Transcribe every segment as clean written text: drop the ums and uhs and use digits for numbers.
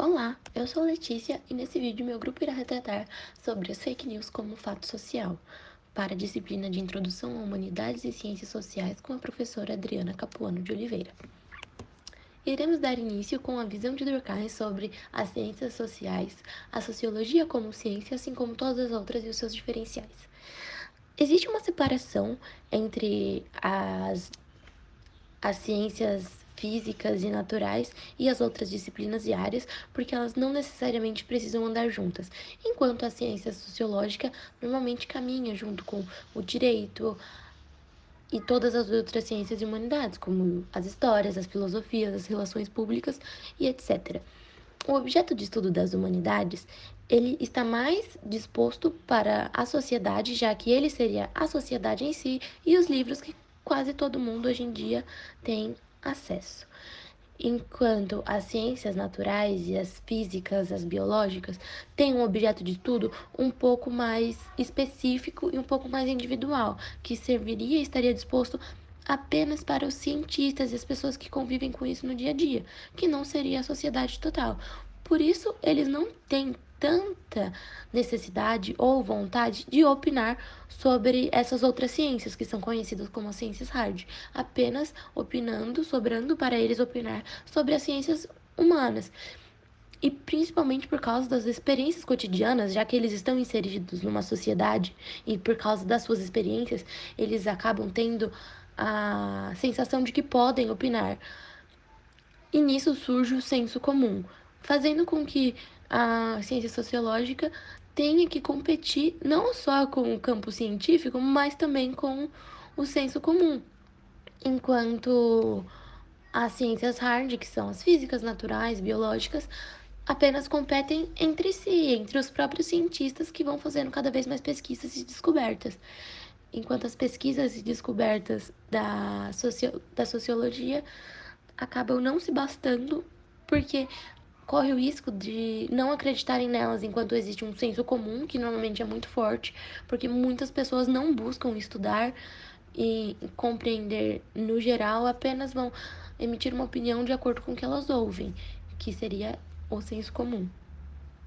Olá, eu sou Letícia e nesse vídeo meu grupo irá retratar sobre as fake news como fato social, para a disciplina de Introdução a Humanidades e Ciências Sociais com a professora Adriana Capuano de Oliveira. Iremos dar início com a visão de Durkheim sobre as ciências sociais, a sociologia como ciência, assim como todas as outras e os seus diferenciais. Existe uma separação entre as ciências físicas e naturais e as outras disciplinas e áreas, porque elas não necessariamente precisam andar juntas, enquanto a ciência sociológica normalmente caminha junto com o direito e todas as outras ciências e humanidades, como as histórias, as filosofias, as relações públicas e etc. O objeto de estudo das humanidades, ele está mais disposto para a sociedade, já que ele seria a sociedade em si e os livros que quase todo mundo hoje em dia tem acesso. Enquanto as ciências naturais e as físicas, as biológicas, têm um objeto de estudo um pouco mais específico e um pouco mais individual, que serviria e estaria disposto apenas para os cientistas e as pessoas que convivem com isso no dia a dia, que não seria a sociedade total. Por isso, eles não têm tanta necessidade ou vontade de opinar sobre essas outras ciências, que são conhecidas como as ciências hard, apenas opinando, sobrando para eles opinar sobre as ciências humanas. E principalmente por causa das experiências cotidianas, já que eles estão inseridos numa sociedade e por causa das suas experiências, eles acabam tendo a sensação de que podem opinar. E nisso surge o senso comum, fazendo com que a ciência sociológica tenha que competir não só com o campo científico, mas também com o senso comum. Enquanto as ciências hard, que são as físicas, naturais, biológicas, apenas competem entre si, entre os próprios cientistas que vão fazendo cada vez mais pesquisas e descobertas. Enquanto as pesquisas e descobertas da sociologia acabam não se bastando, porque corre o risco de não acreditarem nelas enquanto existe um senso comum, que normalmente é muito forte, porque muitas pessoas não buscam estudar e compreender no geral, apenas vão emitir uma opinião de acordo com o que elas ouvem, que seria o senso comum.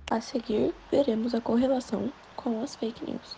A seguir, veremos a correlação com as fake news.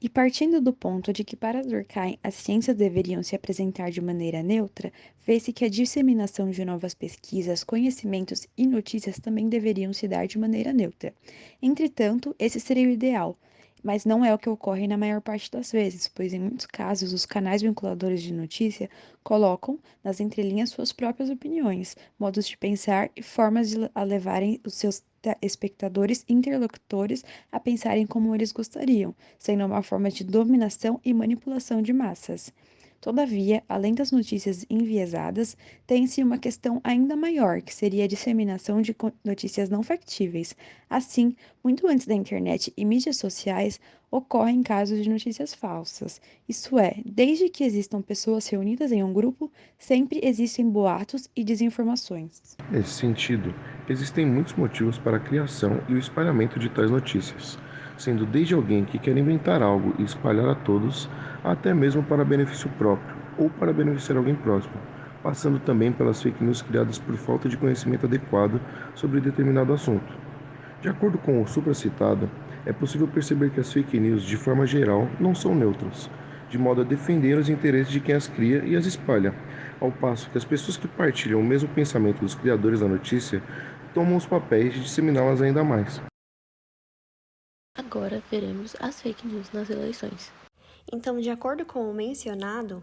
E partindo do ponto de que para Durkheim as ciências deveriam se apresentar de maneira neutra, vê-se que a disseminação de novas pesquisas, conhecimentos e notícias também deveriam se dar de maneira neutra. Entretanto, esse seria o ideal, mas não é o que ocorre na maior parte das vezes, pois em muitos casos os canais vinculadores de notícia colocam nas entrelinhas suas próprias opiniões, modos de pensar e formas de levarem os seus espectadores interlocutores a pensarem como eles gostariam, sendo uma forma de dominação e manipulação de massas. Todavia, além das notícias enviesadas, tem-se uma questão ainda maior, que seria a disseminação de notícias não factíveis. Assim, muito antes da internet e mídias sociais, ocorrem casos de notícias falsas. Isto é, desde que existam pessoas reunidas em um grupo, sempre existem boatos e desinformações. Nesse sentido, existem muitos motivos para a criação e o espalhamento de tais notícias, sendo desde alguém que quer inventar algo e espalhar a todos, até mesmo para benefício próprio ou para beneficiar alguém próximo, passando também pelas fake news criadas por falta de conhecimento adequado sobre determinado assunto. De acordo com o supracitado, é possível perceber que as fake news, de forma geral, não são neutras, de modo a defender os interesses de quem as cria e as espalha, ao passo que as pessoas que partilham o mesmo pensamento dos criadores da notícia tomam os papéis de disseminá-las ainda mais. Agora veremos as fake news nas eleições. Então, de acordo com o mencionado,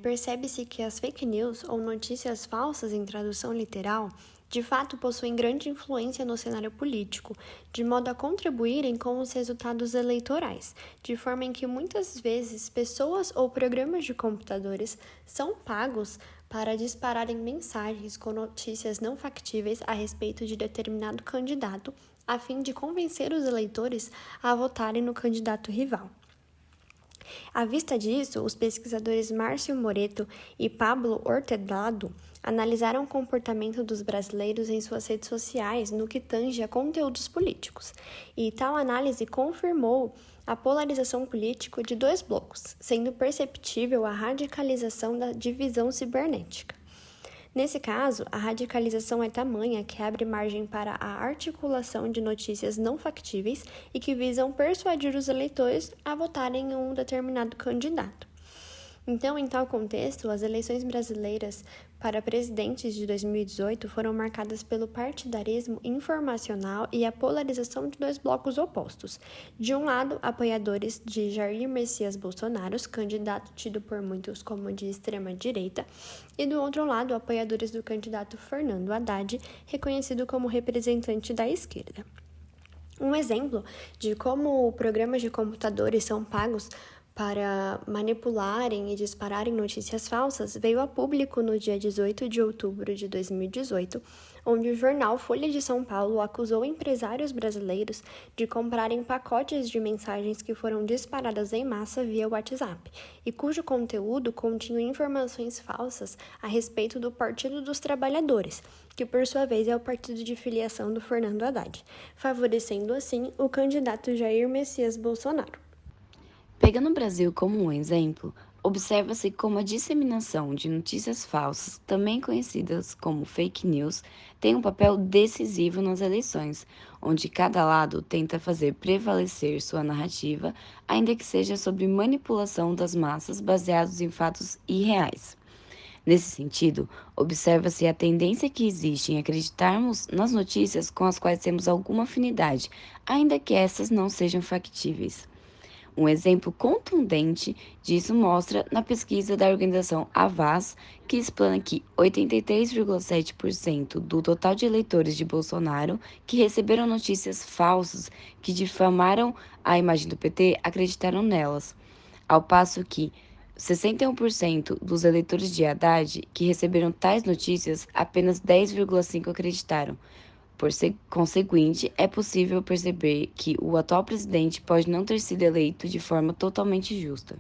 percebe-se que as fake news ou notícias falsas em tradução literal de fato possuem grande influência no cenário político, de modo a contribuírem com os resultados eleitorais, de forma em que muitas vezes pessoas ou programas de computadores são pagos para dispararem mensagens com notícias não factíveis a respeito de determinado candidato, a fim de convencer os eleitores a votarem no candidato rival. À vista disso, os pesquisadores Márcio Moreto e Pablo Hortelado analisaram o comportamento dos brasileiros em suas redes sociais no que tange a conteúdos políticos, e tal análise confirmou a polarização política de dois blocos, sendo perceptível a radicalização da divisão cibernética. Nesse caso, a radicalização é tamanha que abre margem para a articulação de notícias não factíveis e que visam persuadir os eleitores a votarem em um determinado candidato. Então, em tal contexto, as eleições brasileiras para presidentes de 2018 foram marcadas pelo partidarismo informacional e a polarização de dois blocos opostos. De um lado, apoiadores de Jair Messias Bolsonaro, candidato tido por muitos como de extrema-direita, e do outro lado, apoiadores do candidato Fernando Haddad, reconhecido como representante da esquerda. Um exemplo de como programas de computadores são pagos para manipularem e dispararem notícias falsas veio a público no dia 18 de outubro de 2018, onde o jornal Folha de São Paulo acusou empresários brasileiros de comprarem pacotes de mensagens que foram disparadas em massa via WhatsApp e cujo conteúdo continha informações falsas a respeito do Partido dos Trabalhadores, que por sua vez é o partido de filiação do Fernando Haddad, favorecendo assim o candidato Jair Messias Bolsonaro. Pegando o Brasil como um exemplo, observa-se como a disseminação de notícias falsas, também conhecidas como fake news, tem um papel decisivo nas eleições, onde cada lado tenta fazer prevalecer sua narrativa, ainda que seja sobre manipulação das massas baseados em fatos irreais. Nesse sentido, observa-se a tendência que existe em acreditarmos nas notícias com as quais temos alguma afinidade, ainda que essas não sejam factíveis. Um exemplo contundente disso mostra na pesquisa da organização Havas, que explana que 83,7% do total de eleitores de Bolsonaro que receberam notícias falsas que difamaram a imagem do PT acreditaram nelas, ao passo que 61% dos eleitores de Haddad que receberam tais notícias, apenas 10,5% acreditaram. Por conseguinte, é possível perceber que o atual presidente pode não ter sido eleito de forma totalmente justa.